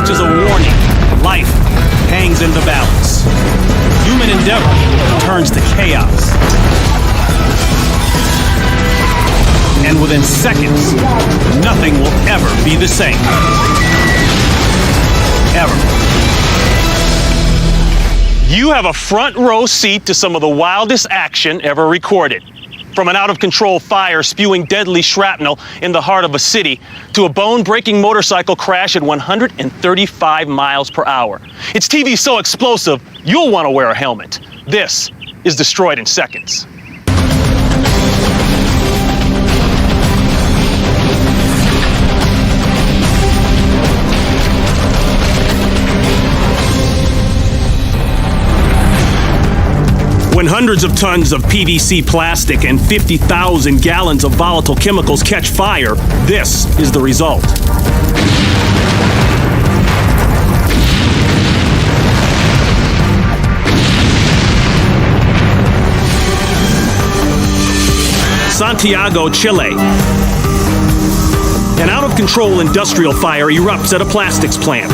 much as a warning. Life hangs in the balance. Human endeavor turns to chaos. And within seconds, nothing will ever be the same. Ever. You have a front row seat to some of the wildest action ever recorded. From an out-of-control fire spewing deadly shrapnel in the heart of a city to a bone-breaking motorcycle crash at 135 miles per hour. It's TV so explosive, you'll want to wear a helmet. This is Destroyed in Seconds. When hundreds of tons of PVC plastic and 50,000 gallons of volatile chemicals catch fire, this is the result. Santiago, Chile. An out-of-control industrial fire erupts at a plastics plant.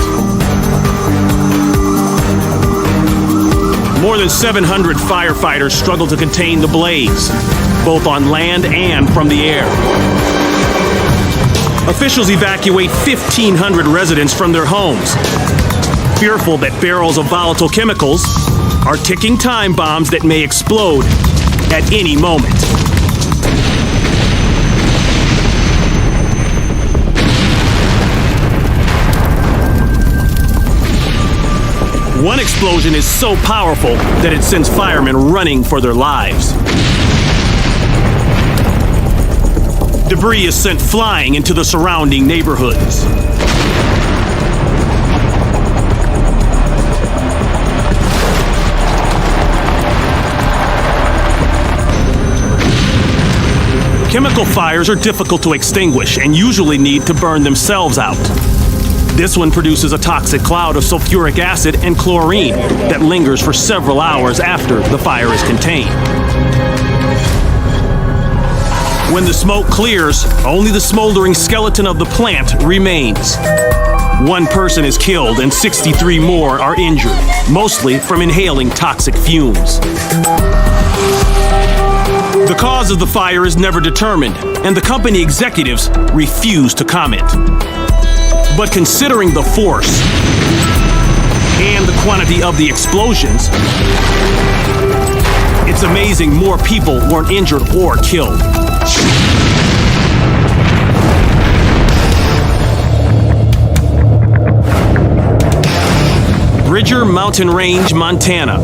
More than 700 firefighters struggle to contain the blaze, both on land and from the air. Officials evacuate 1,500 residents from their homes, fearful that barrels of volatile chemicals are ticking time bombs that may explode at any moment. One explosion is so powerful that it sends firemen running for their lives. Debris is sent flying into the surrounding neighborhoods. Chemical fires are difficult to extinguish and usually need to burn themselves out. This one produces a toxic cloud of sulfuric acid and chlorine that lingers for several hours after the fire is contained. When the smoke clears, only the smoldering skeleton of the plant remains. One person is killed and 63 more are injured, mostly from inhaling toxic fumes. The cause of the fire is never determined, and the company executives refuse to comment. But considering the force and the quantity of the explosions, it's amazing more people weren't injured or killed. Bridger Mountain Range, Montana.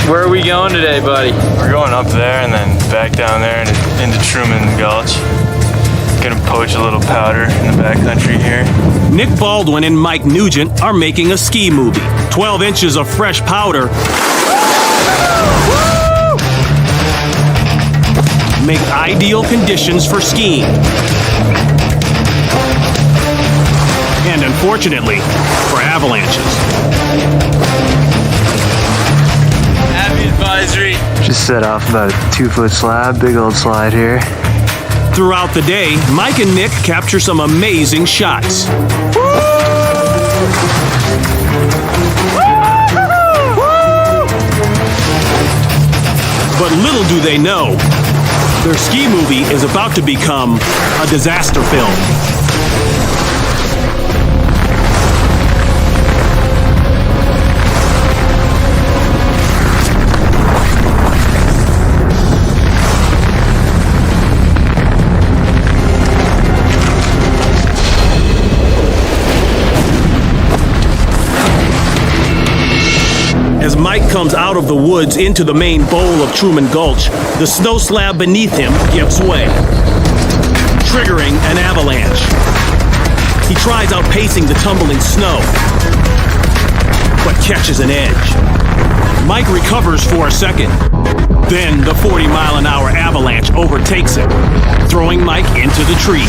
Where are we going today, buddy? We're going up there and then back down there into Truman Gulch. Gonna poach a little powder in the backcountry here. Nick Baldwin and Mike Nugent are making a ski movie. 12 inches of fresh powder make ideal conditions for skiing. And unfortunately, for avalanches. Heavy advisory. Just set off about a 2-foot slab, big old slide here. Throughout the day, Mike and Nick capture some amazing shots. But little do they know, their ski movie is about to become a disaster film. As Mike comes out of the woods into the main bowl of Truman Gulch, the snow slab beneath him gives way, triggering an avalanche. He tries outpacing the tumbling snow, but catches an edge. Mike recovers for a second. Then the 40-mile-an-hour avalanche overtakes him, throwing Mike into the trees.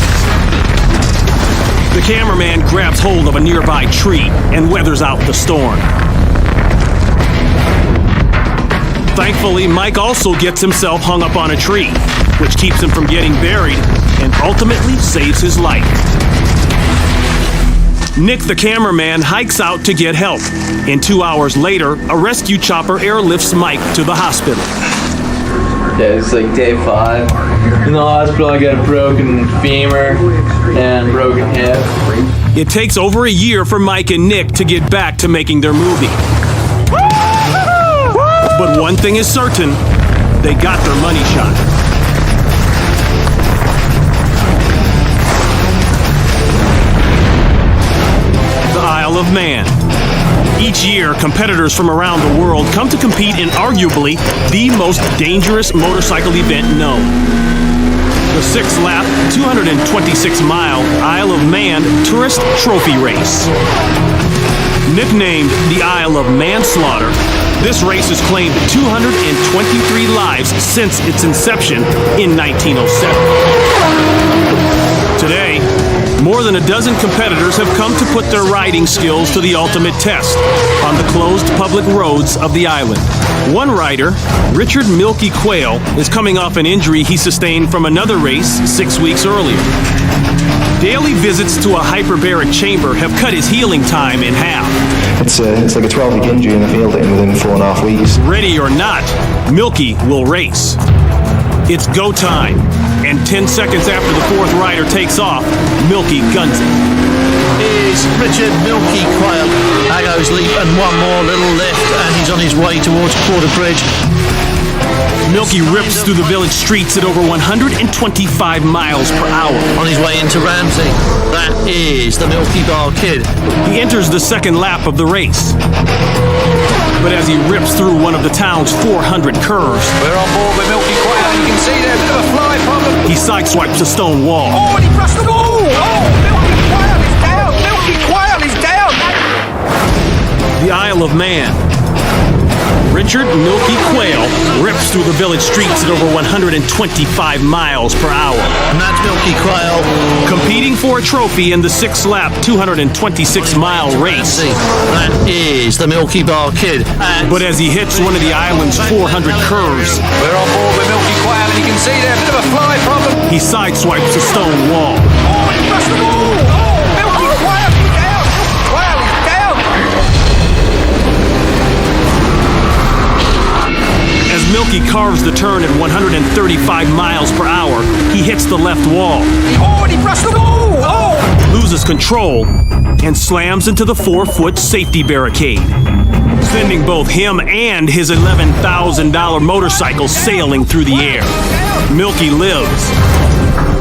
The cameraman grabs hold of a nearby tree and weathers out the storm. Thankfully, Mike also gets himself hung up on a tree, which keeps him from getting buried and ultimately saves his life. Nick, the cameraman, hikes out to get help. And 2 hours later, a rescue chopper airlifts Mike to the hospital. Yeah, it's like day 5. In the hospital, I got a broken femur and broken hip. It takes over a year for Mike and Nick to get back to making their movie. But one thing is certain, they got their money shot. The Isle of Man. Each year, competitors from around the world come to compete in arguably the most dangerous motorcycle event known. The 6-lap, 226-mile Isle of Man Tourist Trophy Race. Nicknamed the Isle of Manslaughter, this race has claimed 223 lives since its inception in 1907. Today, more than a dozen competitors have come to put their riding skills to the ultimate test on the closed public roads of the island. One rider, Richard Milky Quayle, is coming off an injury he sustained from another race 6 weeks earlier. Daily visits to a hyperbaric chamber have cut his healing time in half. It's like a 12-week injury and I healed it within 4.5 weeks. Ready or not, Milky will race. It's go time, and 10 seconds after the fourth rider takes off, Milky guns it. Here's Richard Milky Quayle. There goes leap and one more little lift and he's on his way towards Quarter Bridge. Milky rips through the village streets at over 125 miles per hour. On his way into Ramsey. That is the Milky Bar Kid. He enters the second lap of the race. But as he rips through one of the town's 400 curves, we're on board with Milky Quayle. You can see there's a bit of a fly problem. He sideswipes a stone wall. Oh, and he brushed the wall! Oh, Milky Quayle is down! Milky Quayle is down! The Isle of Man. Richard Milky Quayle rips through the village streets at over 125 miles per hour. And that's Milky Quayle. Competing for a trophy in the 6-lap, 226-mile race. That is the Milky Bar Kid. But as he hits one of the island's 400 curves, we're on board with Milky Quayle, and you can see there's a bit of a fly problem. He sideswipes a stone wall. Oh, and he brushed the wall! Oh, Milky Quayle is down! Milky Quayle is down! As Milky carves the turn at 135 miles per hour, he hits the left wall. Oh, and he brushed the wall! Oh! Loses control and slams into the 4-foot safety barricade, sending both him and his $11,000 motorcycle sailing through the air. Milky lives.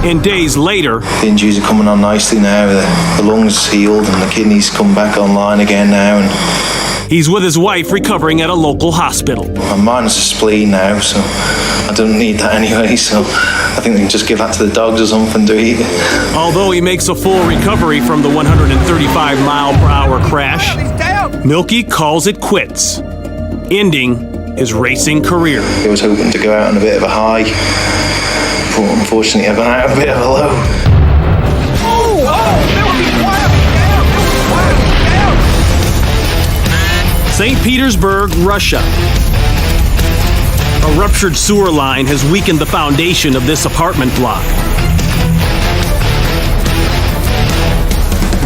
And days later, the injuries are coming on nicely now. The lungs healed and the kidneys come back online again now. And he's with his wife recovering at a local hospital. I'm minus a spleen now, so I don't need that anyway, so I think they can just give that to the dogs or something to eat. Although he makes a full recovery from the 135 mile per hour crash, Milky calls it quits, ending his racing career. I was hoping to go out on a bit of a high, but unfortunately I've gone out a bit of a low. St. Petersburg, Russia. A ruptured sewer line has weakened the foundation of this apartment block.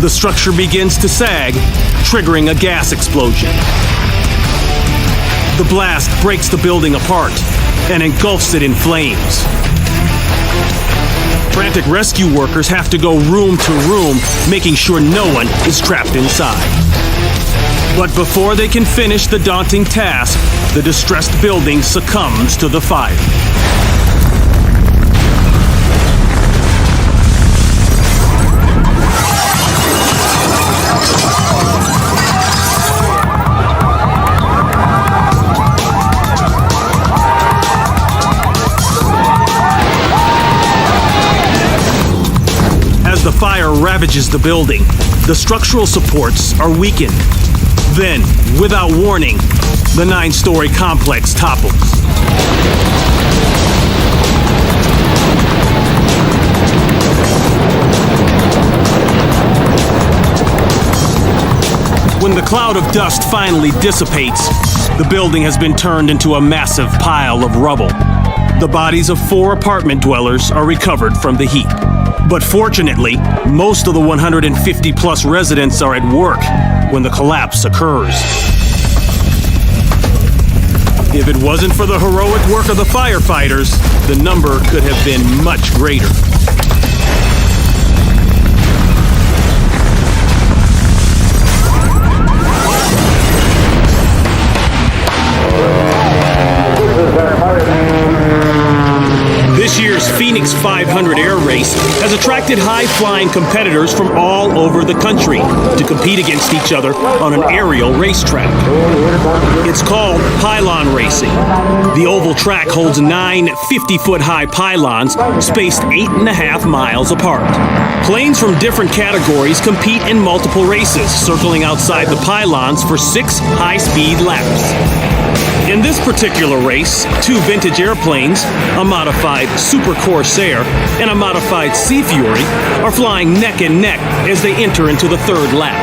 The structure begins to sag, triggering a gas explosion. The blast breaks the building apart and engulfs it in flames. Frantic rescue workers have to go room to room, making sure no one is trapped inside. But before they can finish the daunting task, the distressed building succumbs to the fire. As the fire ravages the building, the structural supports are weakened. Then, without warning, the 9-story complex topples. When the cloud of dust finally dissipates, the building has been turned into a massive pile of rubble. The bodies of 4 apartment dwellers are recovered from the heap. But fortunately, most of the 150 plus residents are at work when the collapse occurs. If it wasn't for the heroic work of the firefighters, the number could have been much greater. This year's Phoenix 500 Air Race has attracted high-flying competitors from all over the country to compete against each other on an aerial racetrack. It's called pylon racing. The oval track holds 9 50-foot-high pylons spaced 8.5 miles apart. Planes from different categories compete in multiple races, circling outside the pylons for 6 high-speed laps. In this particular race, 2 vintage airplanes, a modified Super Corsair and a modified Sea Fury, are flying neck and neck as they enter into the 3rd lap.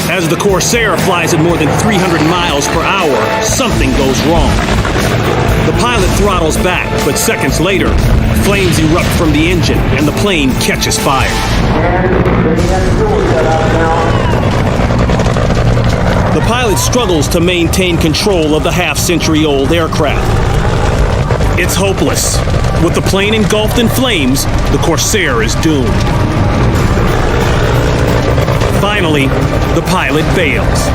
As the Corsair flies at more than 300 miles per hour, something goes wrong. The pilot throttles back, but seconds later, flames erupt from the engine and the plane catches fire. The pilot struggles to maintain control of the half-century-old aircraft. It's hopeless. With the plane engulfed in flames, the Corsair is doomed. Finally, the pilot bails.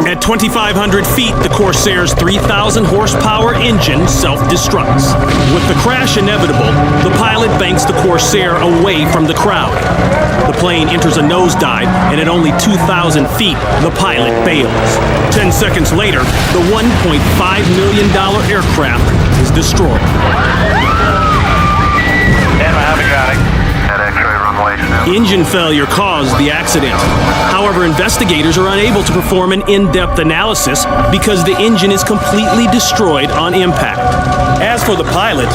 At 2,500 feet, the Corsair's 3,000 horsepower engine self-destructs. With the crash inevitable, the pilot banks the Corsair away from the crowd. The plane enters a nosedive, and at only 2,000 feet, the pilot bails. 10 seconds later, the $1.5 million aircraft is destroyed. Engine failure caused the accident. However, investigators are unable to perform an in-depth analysis because the engine is completely destroyed on impact. As for the pilot,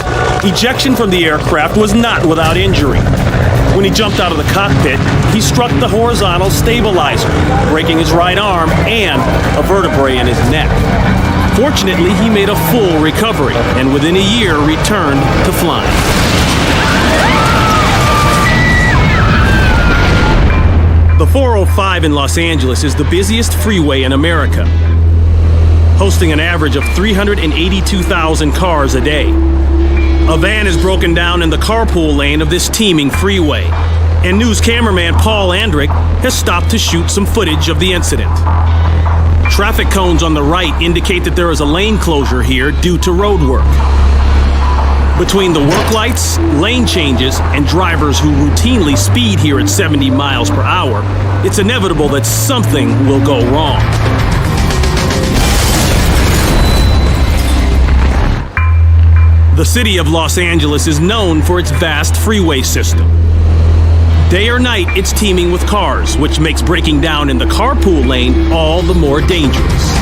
ejection from the aircraft was not without injury. When he jumped out of the cockpit, he struck the horizontal stabilizer, breaking his right arm and a vertebrae in his neck. Fortunately, he made a full recovery and within a year returned to flying. The 405 in Los Angeles is the busiest freeway in America, hosting an average of 382,000 cars a day. A van is broken down in the carpool lane of this teeming freeway, and news cameraman Paul Andrick has stopped to shoot some footage of the incident. Traffic cones on the right indicate that there is a lane closure here due to road work. Between the work lights, lane changes, and drivers who routinely speed here at 70 miles per hour, it's inevitable that something will go wrong. The city of Los Angeles is known for its vast freeway system. Day or night, it's teeming with cars, which makes breaking down in the carpool lane all the more dangerous.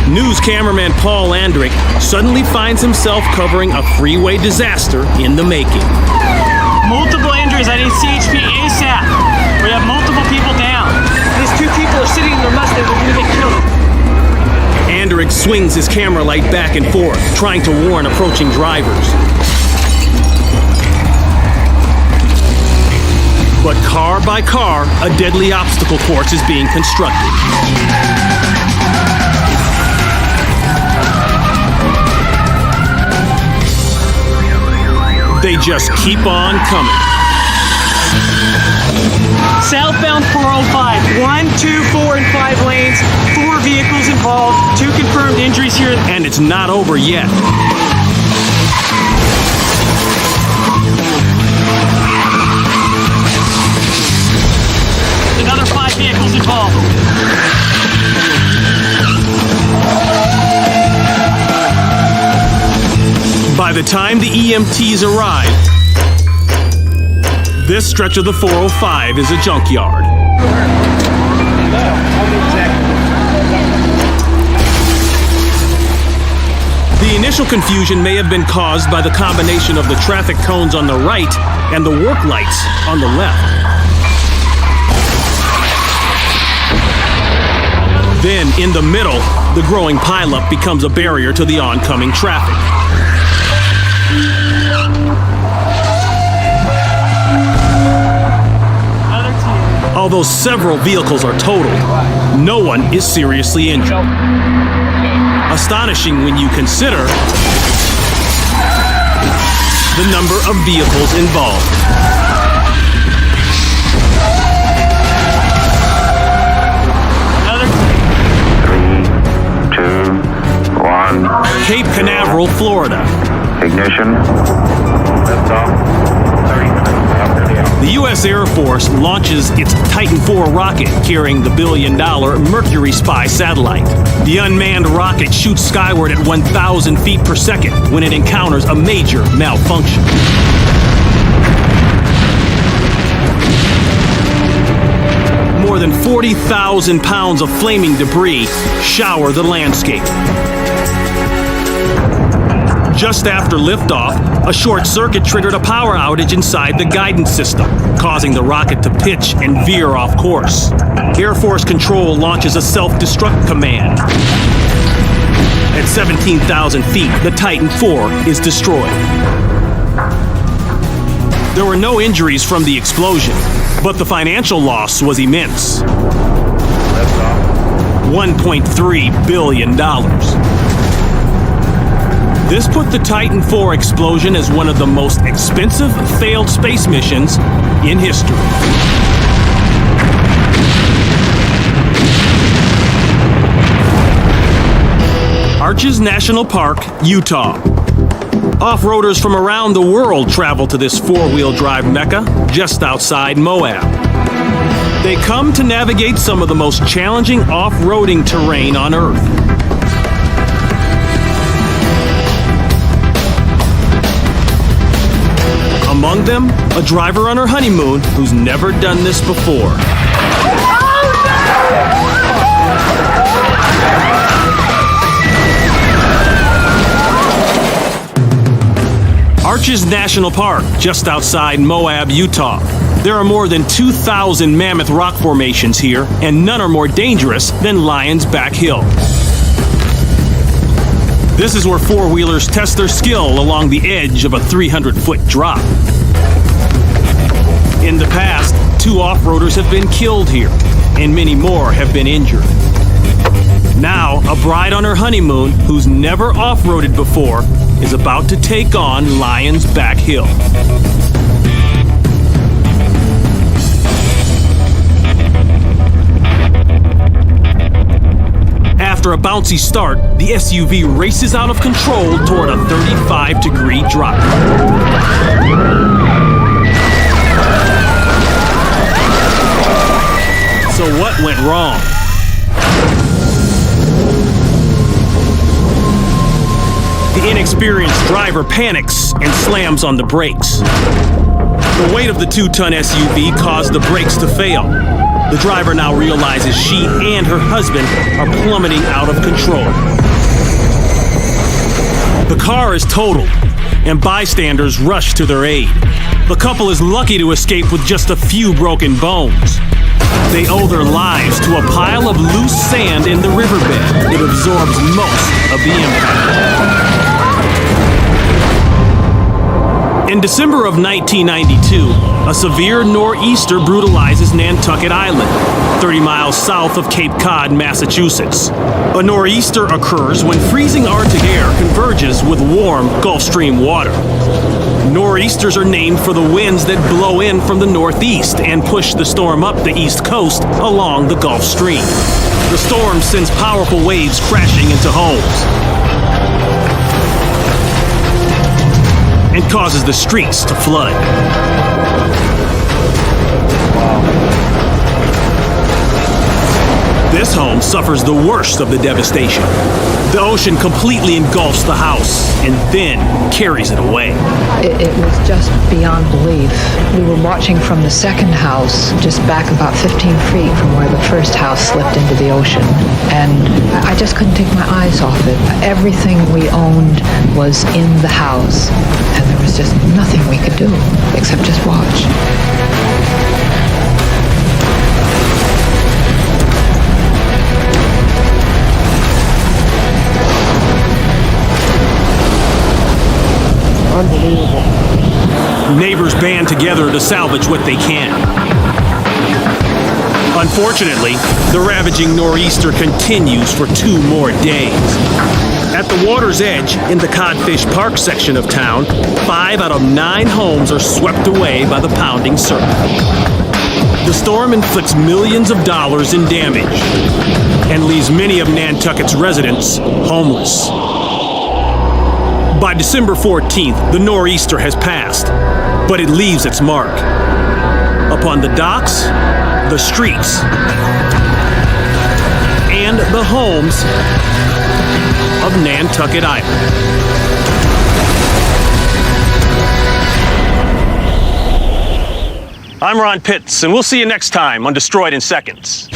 News cameraman Paul Andrick suddenly finds himself covering a freeway disaster in the making. Multiple injuries. I need CHP ASAP. We have multiple people down. These 2 people are sitting in their Mustangs. They're going to get killed. Andrick swings his camera light back and forth, trying to warn approaching drivers. But car by car, a deadly obstacle course is being constructed. They just keep on coming. Southbound 405. 1, 2, 4, and 5 lanes. 4 vehicles involved. 2 confirmed injuries here. And it's not over yet. Another 5 vehicles involved. By the time the EMTs arrive, This stretch of the 405 is a junkyard. The initial confusion may have been caused by the combination of the traffic cones on the right and the work lights on the left. Then, in the middle, the growing pileup becomes a barrier to the oncoming traffic. Although several vehicles are totaled, no one is seriously injured. Astonishing when you consider the number of vehicles involved. Cape Canaveral, Florida. Ignition. That's off. 30 minutes after the hour. The U.S. Air Force launches its Titan IV rocket carrying the billion-dollar Mercury Spy satellite. The unmanned rocket shoots skyward at 1,000 feet per second when it encounters a major malfunction. More than 40,000 pounds of flaming debris shower the landscape. Just after liftoff, a short circuit triggered a power outage inside the guidance system, causing the rocket to pitch and veer off course. Air Force Control launches a self-destruct command. At 17,000 feet, the Titan IV is destroyed. There were no injuries from the explosion, but the financial loss was immense. $1.3 billion. This put the Titan IV explosion as one of the most expensive failed space missions in history. Arches National Park, Utah. Off-roaders from around the world travel to this four-wheel drive mecca just outside Moab. They come to navigate some of the most challenging off-roading terrain on Earth. Among them, a driver on her honeymoon who's never done this before. Arches National Park, just outside Moab, Utah. There are more than 2,000 mammoth rock formations here, and none are more dangerous than Lion's Back Hill. This is where four-wheelers test their skill along the edge of a 300-foot drop. In the past, 2 off-roaders have been killed here, and many more have been injured. Now, a bride on her honeymoon who's never off-roaded before is about to take on Lion's Back Hill. After a bouncy start, the SUV races out of control toward a 35-degree drop. So what went wrong? The inexperienced driver panics and slams on the brakes. The weight of the 2-ton SUV caused the brakes to fail. The driver now realizes she and her husband are plummeting out of control. The car is totaled, and bystanders rush to their aid. The couple is lucky to escape with just a few broken bones. They owe their lives to a pile of loose sand in the riverbed. It absorbs most of the impact. In December of 1992, a severe nor'easter brutalizes Nantucket Island, 30 miles south of Cape Cod, Massachusetts. A nor'easter occurs when freezing Arctic air converges with warm Gulf Stream water. Nor'easters are named for the winds that blow in from the northeast and push the storm up the east coast along the Gulf Stream. The storm sends powerful waves crashing into homes and causes the streets to flood. This This home suffers the worst of the devastation. The ocean completely engulfs the house and then carries it away. It was just beyond belief. We were watching from the second house, just back about 15 feet from where the first house slipped into the ocean. And I just couldn't take my eyes off it. Everything we owned was in the house, and there was just nothing we could do except just watch. Unbelievable. Neighbors band together to salvage what they can. Unfortunately, the ravaging nor'easter continues for 2 more days. At the water's edge, in the Codfish Park section of town, 5 out of 9 homes are swept away by the pounding surf. The storm inflicts millions of dollars in damage and leaves many of Nantucket's residents homeless. By December 14th, the nor'easter has passed, but it leaves its mark upon the docks, the streets, and the homes of Nantucket Island. I'm Ron Pitts, and we'll see you next time on Destroyed in Seconds.